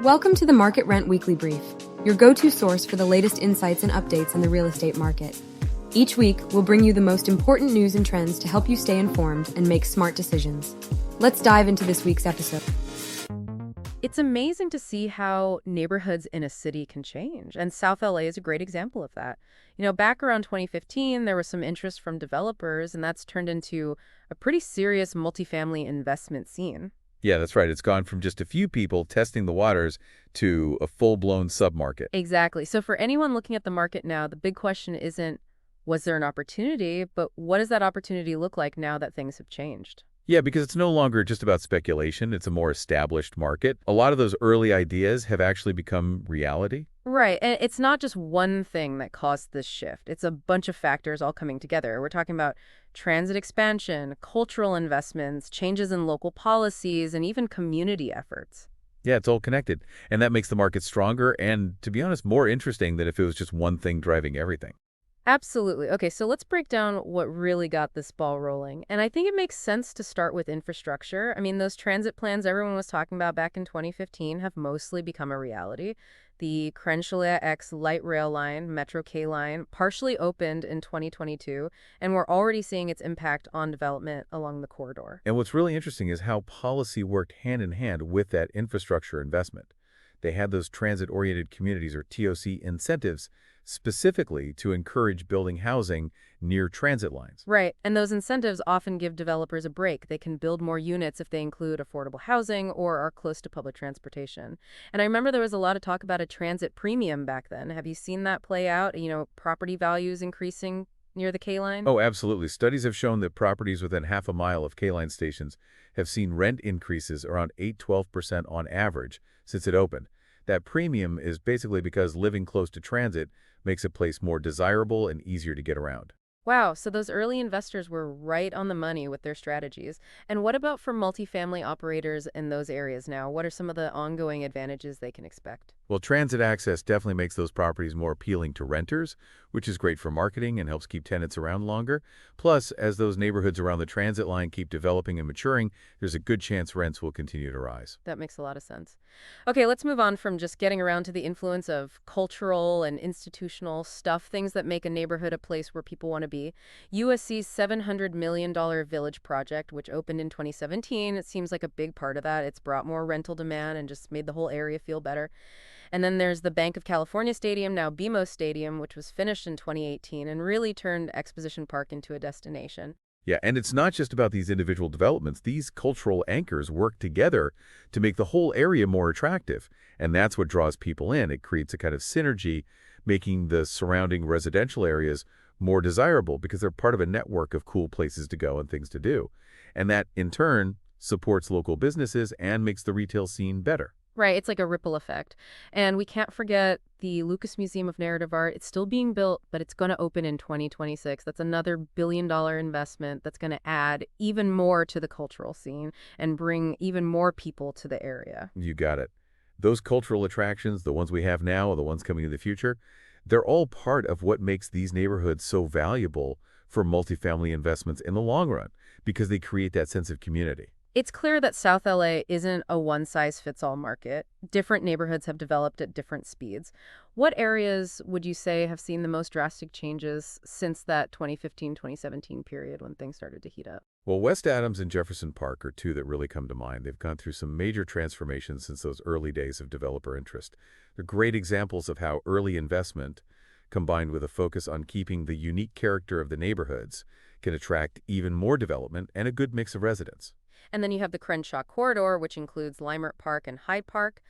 Welcome to the Market Rent Weekly Brief, your go-to source for the latest insights and updates in the real estate market. Each week, we'll bring you the most important news and trends to help you stay informed and make smart decisions. Let's dive into this week's episode. It's amazing to see how neighborhoods in a city can change, and South LA is a great example of that. Back around 2015, there was some interest from developers, and that's turned into a pretty serious multifamily investment scene. Yeah, that's right. It's gone from just a few people testing the waters to a full-blown submarket. Exactly. So for anyone looking at the market now, the big question isn't, was there an opportunity, but what does that opportunity look like now that things have changed? Yeah, because it's no longer just about speculation. It's a more established market. A lot of those early ideas have actually become reality. Right. And it's not just one thing that caused this shift. It's a bunch of factors all coming together. We're talking about transit expansion, cultural investments, changes in local policies, and even community efforts. Yeah, it's all connected. And that makes the market stronger and, to be honest, more interesting than if it was just one thing driving everything. Absolutely. Okay, so let's break down what really got this ball rolling. And I think it makes sense to start with infrastructure. I mean, those transit plans everyone was talking about back in 2015 have mostly become a reality. The Crenshaw X light rail line, Metro K line, partially opened in 2022, and we're already seeing its impact on development along the corridor. And what's really interesting is how policy worked hand in hand with that infrastructure investment. They had those transit-oriented communities, or TOC incentives, specifically to encourage building housing near transit lines. Right, and those incentives often give developers a break. They can build more units if they include affordable housing or are close to public transportation. And I remember there was a lot of talk about a transit premium back then. Have you seen that play out? Property values increasing near the K-line? Oh, absolutely. Studies have shown that properties within half a mile of K-line stations have seen rent increases around 8–12% on average since it opened. That premium is basically because living close to transit makes a place more desirable and easier to get around. Wow, so those early investors were right on the money with their strategies. And what about for multifamily operators in those areas now? What are some of the ongoing advantages they can expect? Well, transit access definitely makes those properties more appealing to renters, which is great for marketing and helps keep tenants around longer. Plus, as those neighborhoods around the transit line keep developing and maturing, there's a good chance rents will continue to rise. That makes a lot of sense. Okay, let's move on from just getting around to the influence of cultural and institutional stuff, things that make a neighborhood a place where people want to be. USC's $700 million Village project, which opened in 2017, it seems like a big part of that. It's brought more rental demand and just made the whole area feel better. And then there's the Bank of California Stadium, now BMO Stadium, which was finished in 2018 and really turned Exposition Park into a destination. Yeah, and it's not just about these individual developments. These cultural anchors work together to make the whole area more attractive. And that's what draws people in. It creates a kind of synergy, making the surrounding residential areas more desirable because they're part of a network of cool places to go and things to do. And that, in turn, supports local businesses and makes the retail scene better. Right, it's like a ripple effect. And we can't forget the Lucas Museum of Narrative Art. It's still being built, but it's going to open in 2026. That's another billion-dollar investment that's going to add even more to the cultural scene and bring even more people to the area. You got it. Those cultural attractions, the ones we have now or the ones coming in the future, they're all part of what makes these neighborhoods so valuable for multifamily investments in the long run because they create that sense of community. It's clear that South LA isn't a one-size-fits-all market. Different neighborhoods have developed at different speeds. What areas would you say have seen the most drastic changes since that 2015-2017 period when things started to heat up? Well, West Adams and Jefferson Park are two that really come to mind. They've gone through some major transformations since those early days of developer interest. They're great examples of how early investment, combined with a focus on keeping the unique character of the neighborhoods, can attract even more development and a good mix of residents. And then you have the Crenshaw corridor, which includes Leimert Park and Hyde Park.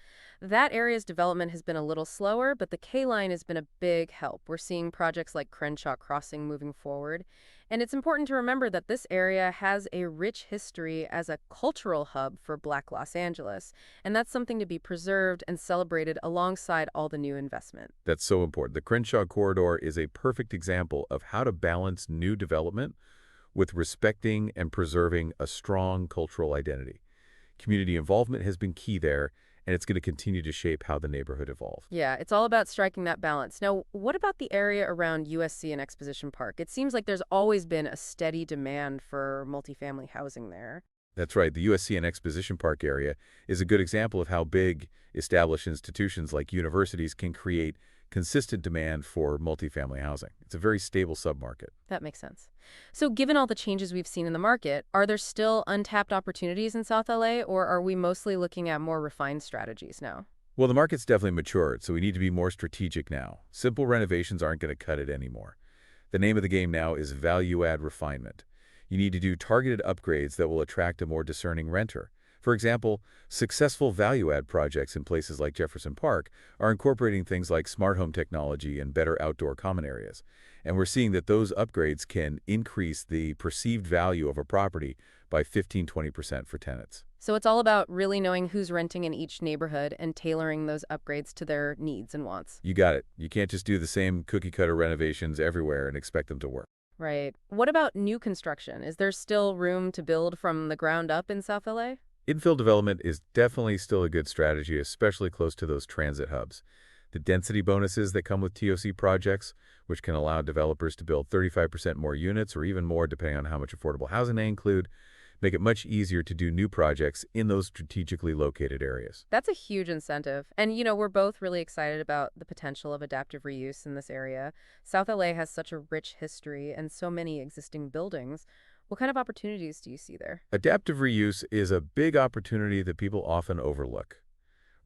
That area's development has been a little slower, but the K-line has been a big help. We're seeing projects like Crenshaw Crossing moving forward. And it's important to remember that this area has a rich history as a cultural hub for Black Los Angeles. And that's something to be preserved and celebrated alongside all the new investment. That's so important. The Crenshaw corridor is a perfect example of how to balance new development with respecting and preserving a strong cultural identity. Community involvement has been key there, and it's going to continue to shape how the neighborhood evolves. Yeah, it's all about striking that balance. Now, what about the area around USC and Exposition Park? It seems like there's always been a steady demand for multifamily housing there. That's right. The USC and Exposition Park area is a good example of how big established institutions like universities can create consistent demand for multifamily housing. It's a very stable submarket. That makes sense. So given all the changes we've seen in the market, are there still untapped opportunities in South LA, or are we mostly looking at more refined strategies now? Well, the market's definitely matured, so we need to be more strategic now. Simple renovations aren't going to cut it anymore. The name of the game now is value-add refinement. You need to do targeted upgrades that will attract a more discerning renter. For example, successful value-add projects in places like Jefferson Park are incorporating things like smart home technology and better outdoor common areas. And we're seeing that those upgrades can increase the perceived value of a property by 15–20% for tenants. So it's all about really knowing who's renting in each neighborhood and tailoring those upgrades to their needs and wants. You got it. You can't just do the same cookie-cutter renovations everywhere and expect them to work. Right. What about new construction? Is there still room to build from the ground up in South LA? Infill development is definitely still a good strategy, especially close to those transit hubs. The density bonuses that come with TOC projects, which can allow developers to build 35% more units or even more depending on how much affordable housing they include, make it much easier to do new projects in those strategically located areas. That's a huge incentive. And, we're both really excited about the potential of adaptive reuse in this area. South LA has such a rich history and so many existing buildings. What kind of opportunities do you see there? Adaptive reuse is a big opportunity that people often overlook.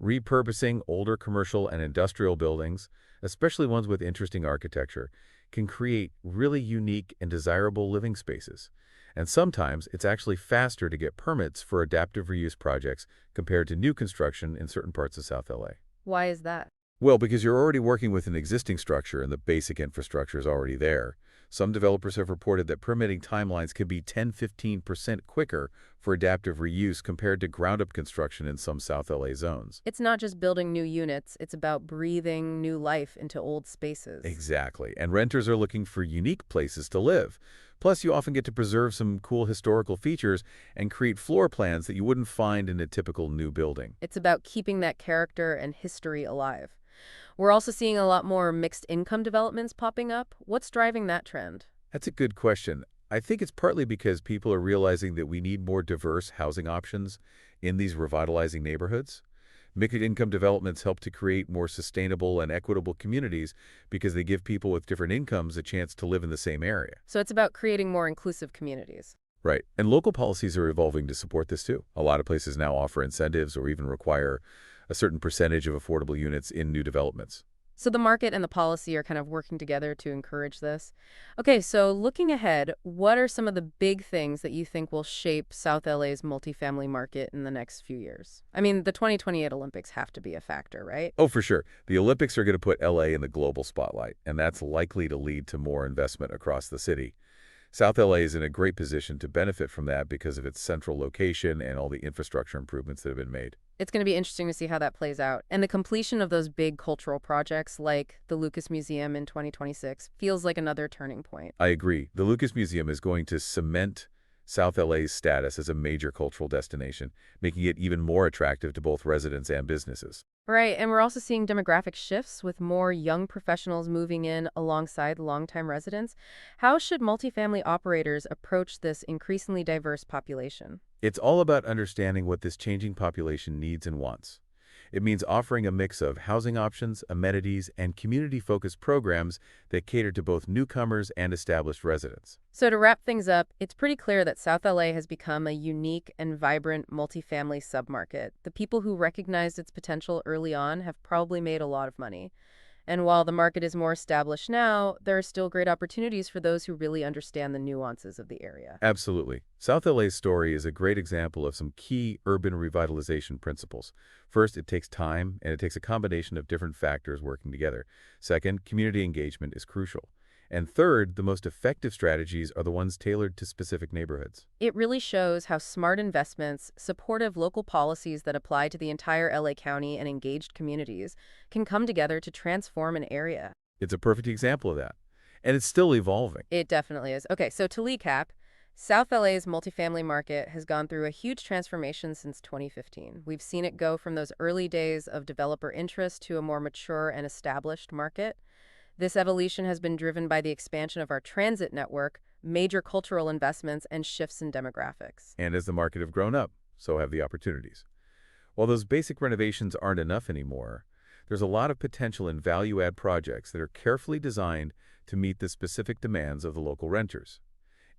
Repurposing older commercial and industrial buildings, especially ones with interesting architecture, can create really unique and desirable living spaces. And sometimes it's actually faster to get permits for adaptive reuse projects compared to new construction in certain parts of South LA. Why is that? Well, because you're already working with an existing structure and the basic infrastructure is already there. Some developers have reported that permitting timelines can be 10–15% quicker for adaptive reuse compared to ground-up construction in some South LA zones. It's not just building new units, it's about breathing new life into old spaces. Exactly. And renters are looking for unique places to live. Plus, you often get to preserve some cool historical features and create floor plans that you wouldn't find in a typical new building. It's about keeping that character and history alive. We're also seeing a lot more mixed income developments popping up. What's driving that trend? That's a good question. I think it's partly because people are realizing that we need more diverse housing options in these revitalizing neighborhoods. Mixed income developments help to create more sustainable and equitable communities because they give people with different incomes a chance to live in the same area. So it's about creating more inclusive communities. Right. And local policies are evolving to support this too. A lot of places now offer incentives or even require a certain percentage of affordable units in new developments. So the market and the policy are kind of working together to encourage this. Okay, so looking ahead, what are some of the big things that you think will shape South LA's multifamily market in the next few years? I mean, the 2028 Olympics have to be a factor, right? Oh, for sure. The Olympics are going to put LA in the global spotlight, and that's likely to lead to more investment across the city. South LA is in a great position to benefit from that because of its central location and all the infrastructure improvements that have been made. It's going to be interesting to see how that plays out. And the completion of those big cultural projects like the Lucas Museum in 2026 feels like another turning point. I agree. The Lucas Museum is going to cement South LA's status as a major cultural destination, making it even more attractive to both residents and businesses. Right, and we're also seeing demographic shifts with more young professionals moving in alongside longtime residents. How should multifamily operators approach this increasingly diverse population? It's all about understanding what this changing population needs and wants. It means offering a mix of housing options, amenities, and community-focused programs that cater to both newcomers and established residents. So to wrap things up, it's pretty clear that South LA has become a unique and vibrant multifamily submarket. The people who recognized its potential early on have probably made a lot of money. And while the market is more established now, there are still great opportunities for those who really understand the nuances of the area. Absolutely. South LA's story is a great example of some key urban revitalization principles. First, it takes time, and it takes a combination of different factors working together. Second, community engagement is crucial. And third, the most effective strategies are the ones tailored to specific neighborhoods. It really shows how smart investments, supportive local policies that apply to the entire LA County, and engaged communities can come together to transform an area. It's a perfect example of that. And it's still evolving. It definitely is. Okay, so to recap, South LA's multifamily market has gone through a huge transformation since 2015. We've seen it go from those early days of developer interest to a more mature and established market. This evolution has been driven by the expansion of our transit network, major cultural investments, and shifts in demographics. And as the market have grown up, so have the opportunities. While those basic renovations aren't enough anymore, there's a lot of potential in value-add projects that are carefully designed to meet the specific demands of the local renters.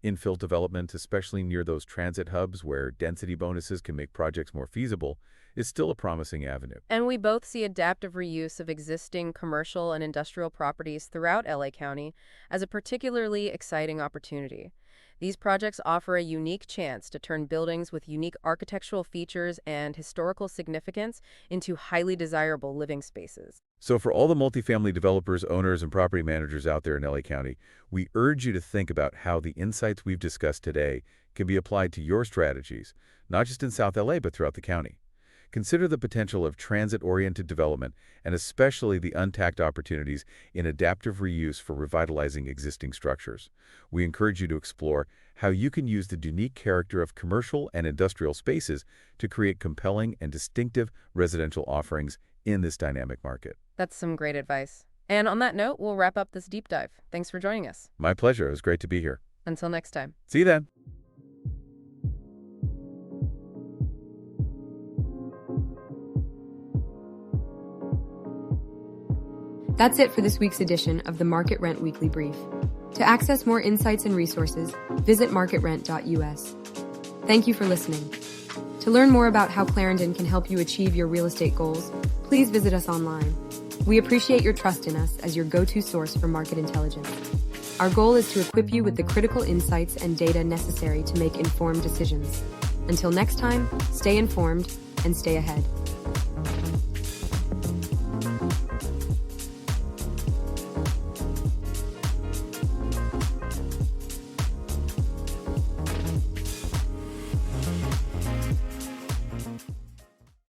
Infill development, especially near those transit hubs where density bonuses can make projects more feasible, is still a promising avenue. And we both see adaptive reuse of existing commercial and industrial properties throughout LA County as a particularly exciting opportunity. These projects offer a unique chance to turn buildings with unique architectural features and historical significance into highly desirable living spaces. So for all the multifamily developers, owners, and property managers out there in LA County, we urge you to think about how the insights we've discussed today can be applied to your strategies, not just in South LA, but throughout the county. Consider the potential of transit-oriented development and especially the untapped opportunities in adaptive reuse for revitalizing existing structures. We encourage you to explore how you can use the unique character of commercial and industrial spaces to create compelling and distinctive residential offerings in this dynamic market. That's some great advice. And on that note, we'll wrap up this deep dive. Thanks for joining us. My pleasure. It was great to be here. Until next time. See you then. That's it for this week's edition of the MarketRent Weekly Brief. To access more insights and resources, visit marketrent.us. Thank you for listening. To learn more about how Clarendon can help you achieve your real estate goals, please visit us online. We appreciate your trust in us as your go-to source for market intelligence. Our goal is to equip you with the critical insights and data necessary to make informed decisions. Until next time, stay informed and stay ahead.